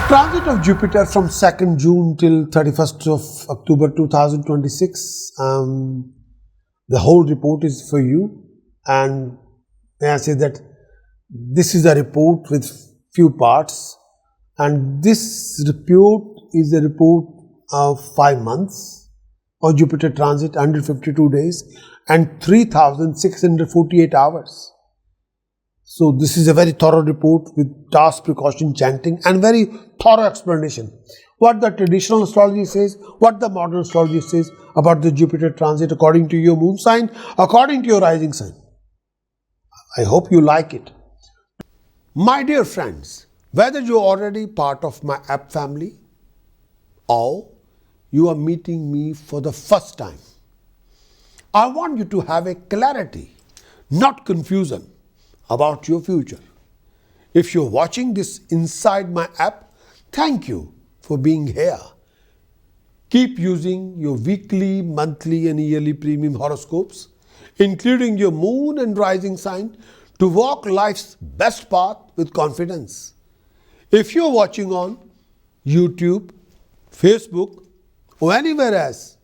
Transit of Jupiter from 2nd June till 31st of October 2026. The whole report is for you, and may I say that this is a report with few parts, and this report is a report of 5 months of Jupiter transit, 152 days and 3,648 hours. So this is a very thorough report with task, precaution, chanting and very thorough explanation. What the traditional astrology says, what the modern astrology says about the Jupiter transit according to your moon sign, according to your rising sign. I hope you like it. My dear friends, whether you are already part of my app family or you are meeting me for the first time, I want you to have a clarity, not confusion, about your future. If you're watching this inside my app, thank you for being here. Keep using your weekly, monthly and yearly premium horoscopes, including your moon and rising sign, to walk life's best path with confidence. If you're watching on YouTube, Facebook or anywhere else,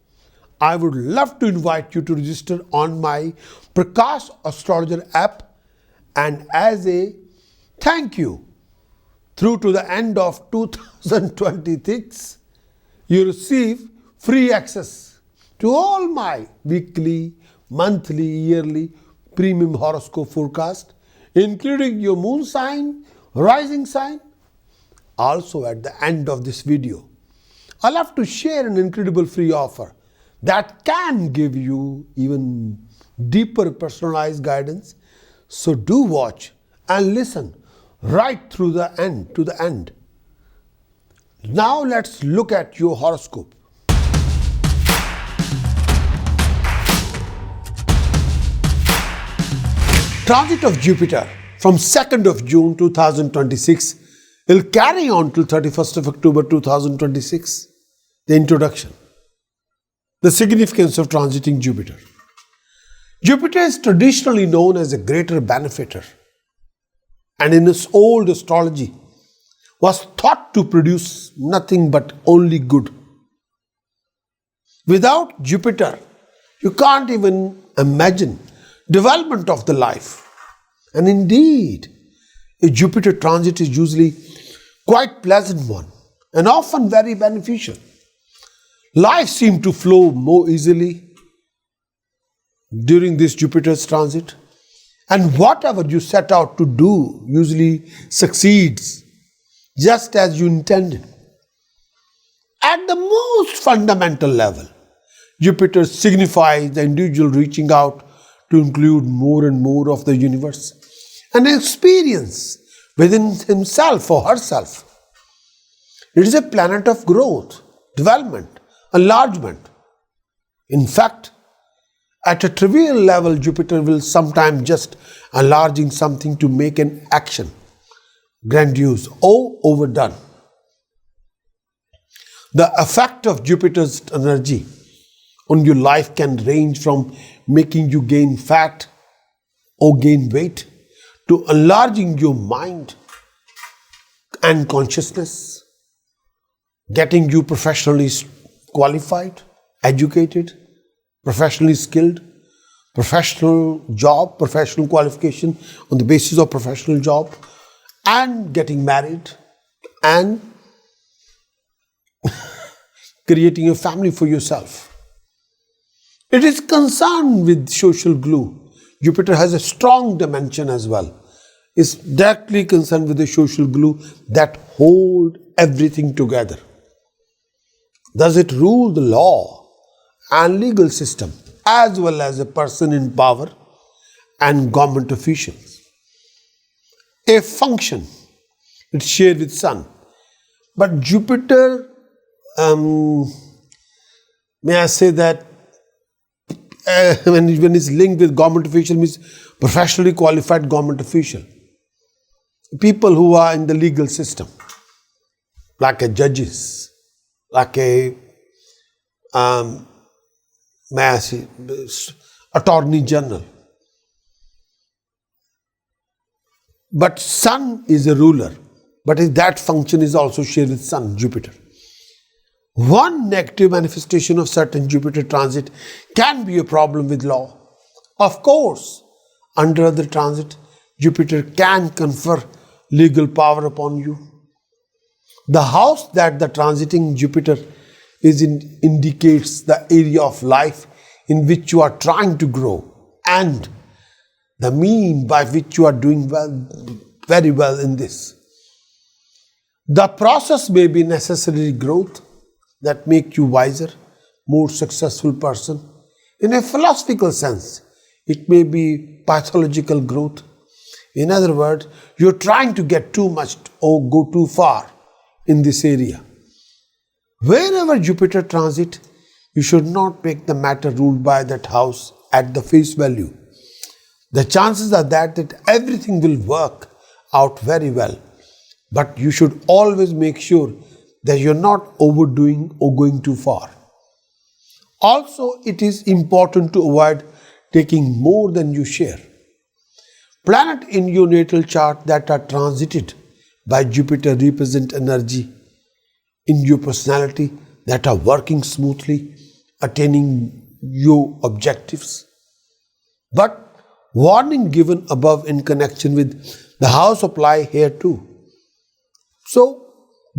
I would love to invite you to register on my Prakash Astrologer app, and as a thank you, through to the end of 2026, you receive free access to all my weekly, monthly, yearly premium horoscope forecast, including your moon sign, rising sign. Also at the end of this video, I love to share an incredible free offer that can give you even deeper personalized guidance. So do watch and listen right through the end to the end. Now let's look at your horoscope. Transit of Jupiter from 2nd of June 2026 will carry on till 31st of October 2026. The introduction. The significance of transiting Jupiter. Jupiter is traditionally known as a greater benefactor, and in its old astrology was thought to produce nothing but only good. Without Jupiter, you can't even imagine development of the life. And indeed, a Jupiter transit is usually quite pleasant one and often very beneficial. Life seems to flow more easily during this Jupiter's transit, and whatever you set out to do usually succeeds just as you intended. At the most fundamental level, Jupiter signifies the individual reaching out to include more and more of the universe and experience within himself or herself. It is a planet of growth, development, enlargement. In fact, at a trivial level, Jupiter will sometimes just enlarging something to make an action grandiose or overdone. The effect of Jupiter's energy on your life can range from making you gain fat or gain weight to enlarging your mind and consciousness, getting you professionally qualified, educated, professionally skilled, professional job, professional qualification on the basis of professional job, and getting married and creating a family for yourself. It is concerned with social glue. Jupiter has a strong dimension as well. It's directly concerned with the social glue that hold everything together. Does it rule the law and legal system as well as a person in power and government officials? A function, it's shared with Sun. But Jupiter, may I say that when it's linked with government official, means professionally qualified government official. People who are in the legal system, like a judges, like a may I say, Attorney General. But Sun is a ruler. but that function is also shared with Sun, Jupiter. One negative manifestation of certain Jupiter transit can be a problem with law. Of course, under the transit, Jupiter can confer legal power upon you. The house that the transiting Jupiter is in indicates the area of life in which you are trying to grow and the mean by which you are doing very well in this. The process may be necessary growth that make you wiser, more successful person. In a philosophical sense, it may be pathological growth. In other words, you're trying to get too much or go too far in this area. Wherever Jupiter transit, you should not make the matter ruled by that house at the face value. The chances are that everything will work out very well, but you should always make sure that you're not overdoing or going too far. Also, it is important to avoid taking more than you share. Planets in your natal chart that are transited by Jupiter represent energy in your personality that are working smoothly, attaining your objectives. But warning given above in connection with the house apply here too. So,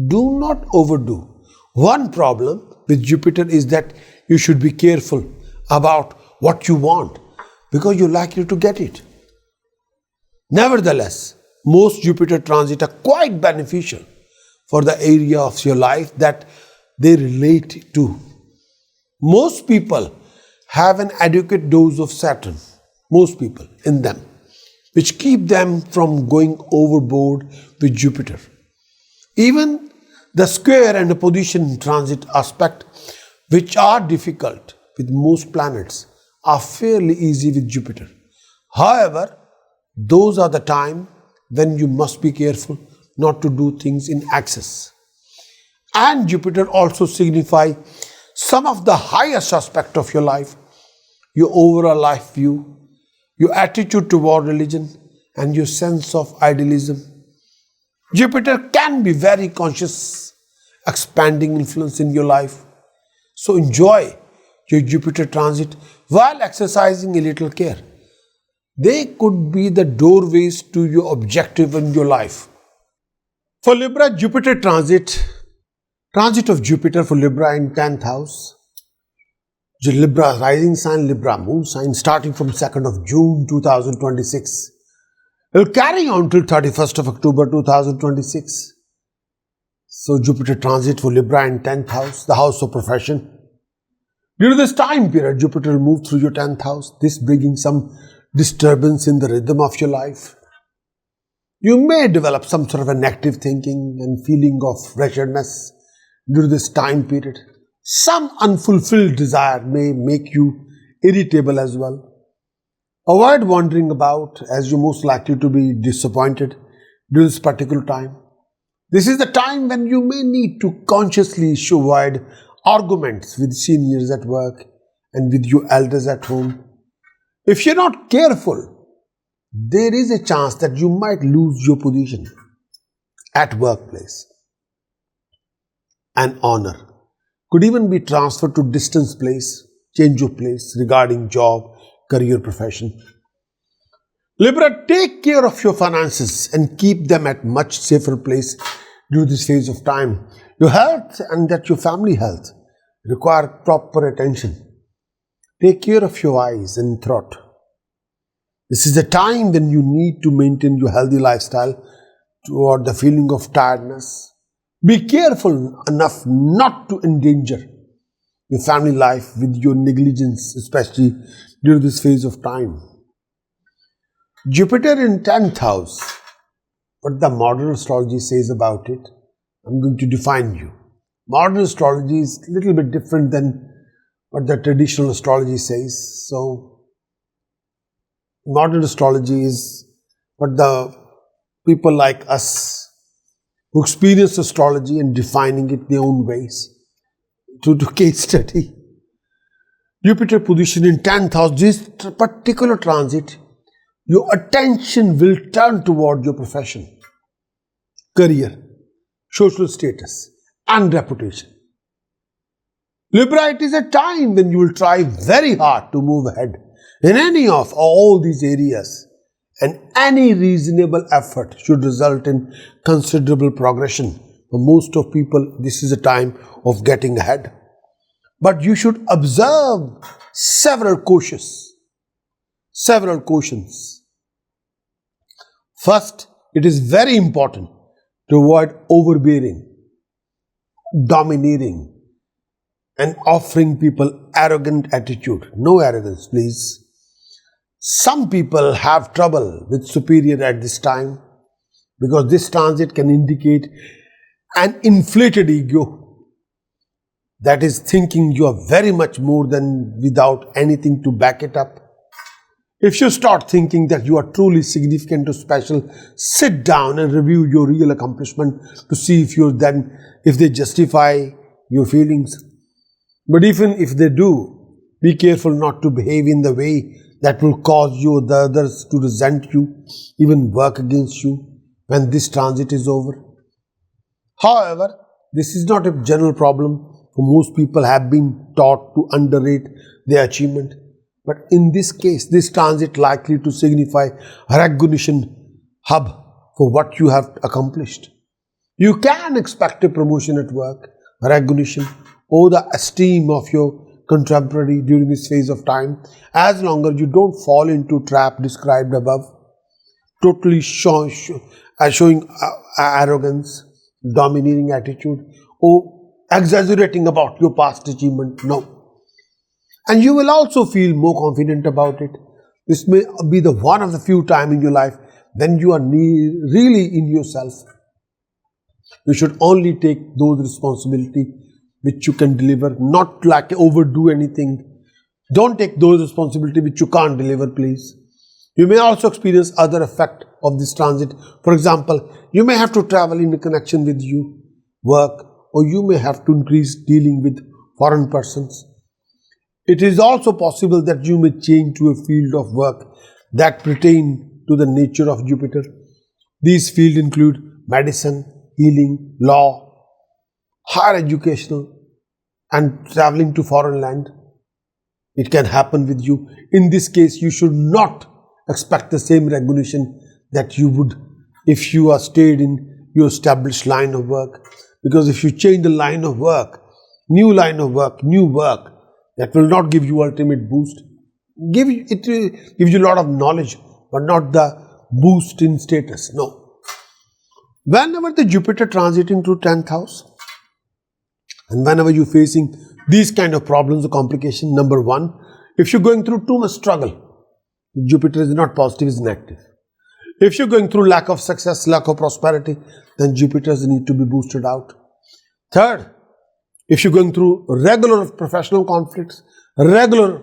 do not overdo. One problem with Jupiter is that you should be careful about what you want because you're likely to get it. Nevertheless, most Jupiter transits are quite beneficial for the area of your life that they relate to. Most people have an adequate dose of Saturn, most people in them, which keep them from going overboard with Jupiter. Even the square and the position transit aspect, which are difficult with most planets, are fairly easy with Jupiter. However, those are the time when you must be careful not to do things in excess. And Jupiter also signifies some of the highest aspect of your life, your overall life view, your attitude toward religion, and your sense of idealism. Jupiter can be very conscious, expanding influence in your life. So enjoy your Jupiter transit while exercising a little care. They could be the doorways to your objective in your life. For Libra, Jupiter transit of Jupiter for Libra in 10th house. Libra rising sign, Libra moon sign, starting from 2nd of June 2026. It will carry on till 31st of October 2026. So Jupiter transit for Libra in 10th house, the house of profession. During this time period, Jupiter will move through your 10th house, this bringing some disturbance in the rhythm of your life. You may develop some sort of a negative thinking and feeling of wretchedness during this time period. Some unfulfilled desire may make you irritable as well. Avoid wandering about as you're most likely to be disappointed during this particular time. This is the time when you may need to consciously avoid arguments with seniors at work and with your elders at home. If you're not careful, there is a chance that you might lose your position at workplace. And honor could even be transferred to distant place, change of place regarding job, career, profession. Libra, take care of your finances and keep them at much safer place during this phase of time. Your health and that your family health require proper attention. Take care of your eyes and throat. This is the time when you need to maintain your healthy lifestyle toward the feeling of tiredness. Be careful enough not to endanger your family life with your negligence, especially during this phase of time. Jupiter in 10th house. What the modern astrology says about it, I'm going to define you. Modern astrology is a little bit different than what the traditional astrology says. So, modern astrology is what the people like us who experience astrology and defining it their own ways to do case study. Jupiter position in 10th house, this particular transit, your attention will turn toward your profession. career, social status, and reputation. Libra, it is a time when you will try very hard to move ahead in any of all these areas, and any reasonable effort should result in considerable progression. For most of people, this is a time of getting ahead. But you should observe several cautions. First, it is very important to avoid overbearing, domineering, and offering people arrogant attitude. No arrogance, please. Some people have trouble with superior at this time because this transit can indicate an inflated ego that is thinking you are very much more than without anything to back it up. If you start thinking that you are truly significant or special, sit down and review your real accomplishment to see if they justify your feelings. But even if they do, be careful not to behave in the way that will cause you or the others to resent you, even work against you when this transit is over. However, this is not a general problem, for most people have been taught to underrate their achievement. But in this case, this transit likely to signify a recognition hub for what you have accomplished. You can expect a promotion at work, a recognition, or the esteem of your contemporary during this phase of time, as long as you don't fall into trap described above, totally showing arrogance, domineering attitude, or exaggerating about your past achievement. No. And you will also feel more confident about it. This may be the one of the few times in your life when you are really in yourself. You should only take those responsibilities which you can deliver, not like overdo anything. Don't take those responsibilities which you can't deliver, please. You may also experience other effect of this transit. For example, you may have to travel in connection with your work, or you may have to increase dealing with foreign persons. It is also possible that you may change to a field of work that pertain to the nature of Jupiter. These fields include medicine, healing, law, higher educational, and traveling to foreign land. It can happen with you. In this case, you should not expect the same recognition that you would if you are stayed in your established line of work. Because if you change the line of work, new work, that will not give you ultimate boost. It gives you a lot of knowledge, but not the boost in status. No. Whenever the Jupiter transiting through 10th house, and whenever you're facing these kind of problems or complications, number one, if you're going through too much struggle, Jupiter is not positive, it's negative. If you're going through lack of success, lack of prosperity, then Jupiter need to be boosted out. Third, if you're going through regular professional conflicts, regular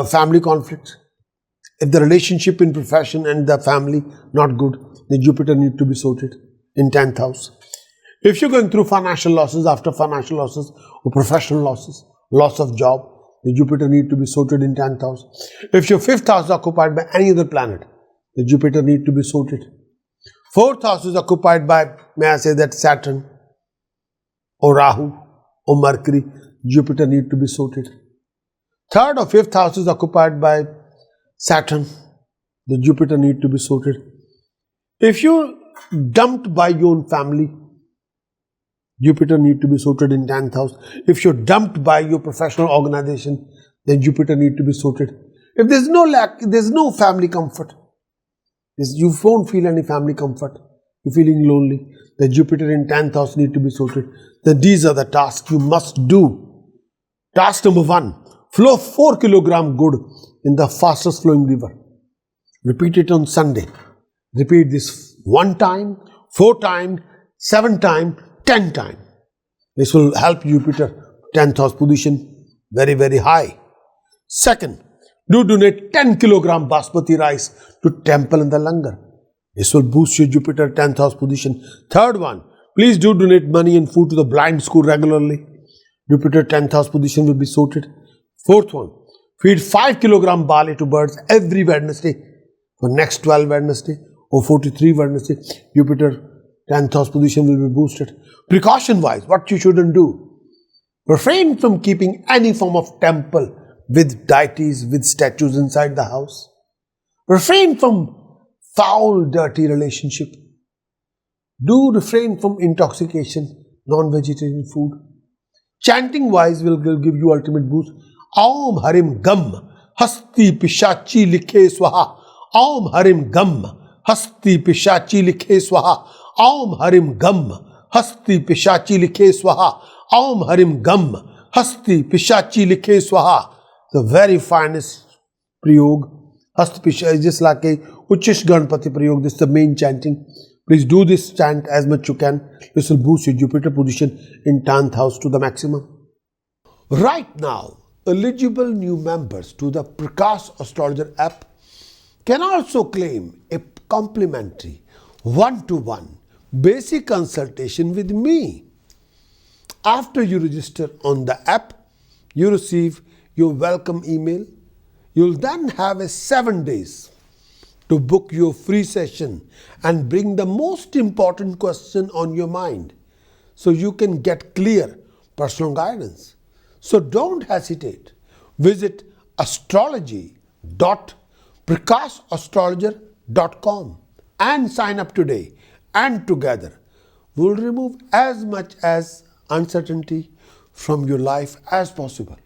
family conflicts, if the relationship in profession and the family not good, then Jupiter need to be sorted in 10th house. If you're going through financial losses, after financial losses or professional losses, loss of job, the Jupiter need to be sorted in 10th house. If your 5th house is occupied by any other planet, the Jupiter need to be sorted. 4th house is occupied by, may I say that, Saturn or Rahu or Mercury, Jupiter need to be sorted. 3rd or 5th house is occupied by Saturn, the Jupiter need to be sorted. If you're dumped by your own family, Jupiter need to be sorted in 10th house. If you're dumped by your professional organization, then Jupiter need to be sorted. If there's no there's no family comfort, you won't feel any family comfort, you're feeling lonely, then Jupiter in 10th house need to be sorted. Then these are the tasks you must do. Task number 1, flow 4 kilogram good in the fastest flowing river. Repeat it on Sunday. Repeat this 1 time, 4 times, 7 times, 10 times. This will help Jupiter 10th house position very, very high. Second, do donate 10 kilogram basmati rice to temple in the langar. This will boost your Jupiter 10th house position. Third one, please do donate money and food to the blind school regularly. Jupiter 10th house position will be sorted. Fourth one, feed 5 kilogram barley to birds every Wednesday for next 12 Wednesday or 43 Wednesday. Jupiter 10th house position will be boosted. Precaution wise, what you shouldn't do: refrain from keeping any form of temple with deities, with statues inside the house. Refrain from foul, dirty relationship. Do refrain from intoxication, non-vegetarian food. Chanting wise will give you ultimate boost. Aum Harim Gam Hasti Pishachi Likhe Swaha. Aum Harim Gam Hasti Pishachi Likhe Swaha. Aum Harim Gam Hasti Pishachi Likhe Swaha. Aum Harim Gam Hasti Pishachi Likhe Swaha. The very finest prayog. Hasti Pisha is just like a Uchish Ganpati prayog. This is the main chanting. Please do this chant as much you can. This will boost your Jupiter position in 10th house to the maximum. Right now, eligible new members to the Prakash Astrologer app can also claim a complimentary one-to-one basic consultation with me. After you register on the app, you receive your welcome email. You'll then have 7 days to book your free session and bring the most important question on your mind so you can get clear personal guidance. So don't hesitate. Visit astrology.prakashastrologer.com and sign up today, and together we'll remove as much as uncertainty from your life as possible.